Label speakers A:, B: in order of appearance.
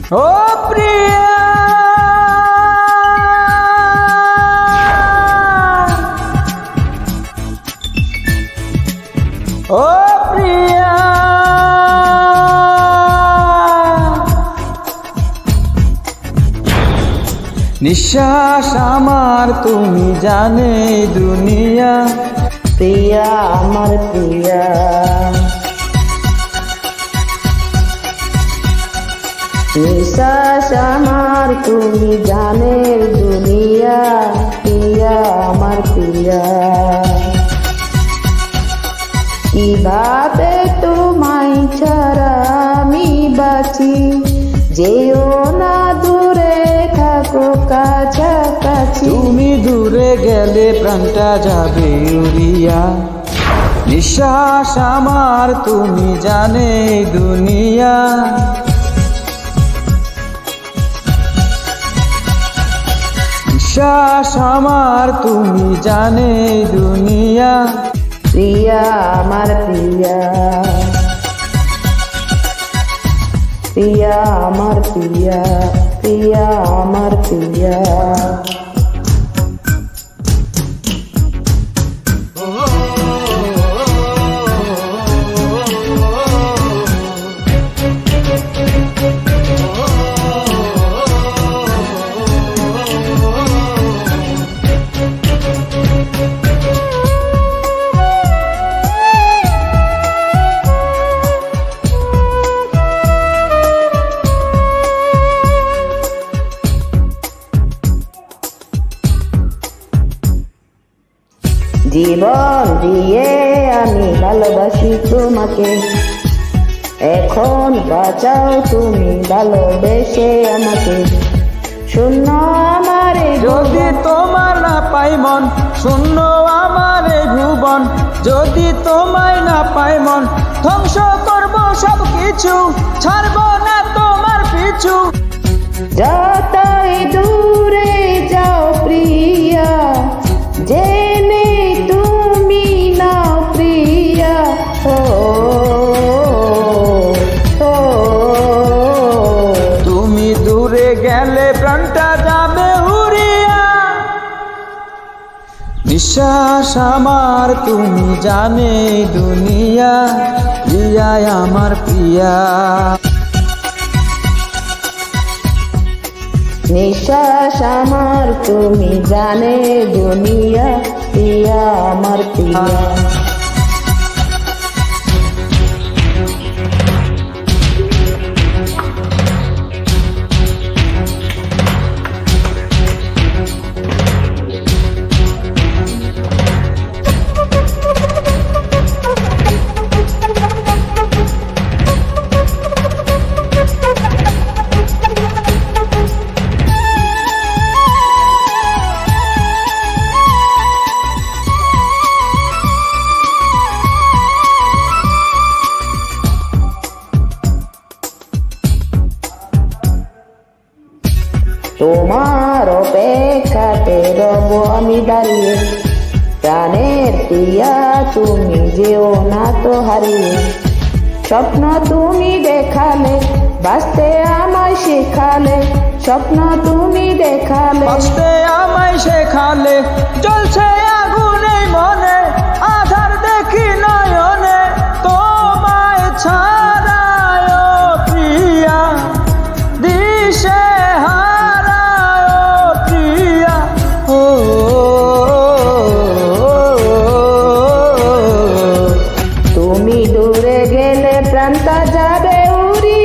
A: ও প্রিয়া ও প্রিয়া নিঃশ্বাস আমার তুমি জানে দুনিয়া
B: প্রিয়া আমার প্রিয়া নিঃশ্বাস আমার তুমি জানে দুনিয়া প্রিয়া আমার প্রিয়া কিভাবে তোমায় ছাড়া আমি বাঁচি যেও না দূরে থাকো কাছাকাছি
A: তুমি দূরে গেলে প্রাণটা যাবে উড়িয়া নিঃশ্বাস আমার তুমি জানে দুনিয়া নিঃশ্বাস আমার তুমি জানে দুনিয়া
B: প্রিয়া আমার প্রিয়া প্রিয়া আমার প্রিয়া প্রিয়া আমার প্রিয়া জীবন দিয়ে আমি ভালোবাসি তোমাকে এখন বাঁচাও তুমি ভালোবেসে আমাকে শূন্য আমার
A: যদি তোমার না পাই মন শূন্য আমার এই ভুবন যদি তোমায় না পাই মন ধ্বংস করবো সব কিছু ছাড়বো না তোমার পিছু
B: যতই দূরে যাও প্রিয়া জেনে তুমি না প্রিয়া ও
A: তুমি দূরে গেলে প্রাণটা যাবে উড়িয়া নিঃশ্বাস আমার তুমি জানে দুনিয়া প্রিয়া আমার প্রিয়া
B: নিঃশ্বাস আমার তুমি জানে দুনিয়া প্রিয়া আমার প্রিয়া তোমার অপেক্ষাতে রব আমি দাঁড়িয়ে প্রাণের প্রিয়া তুমি যেও না তো হারিয়ে স্বপ্ন তুমি দেখালে বাঁচতে আমায় শেখালে স্বপ্ন তুমি দেখালে
A: বাঁচতে আমায় শেখালে জ্বলছে আগুন এই মনে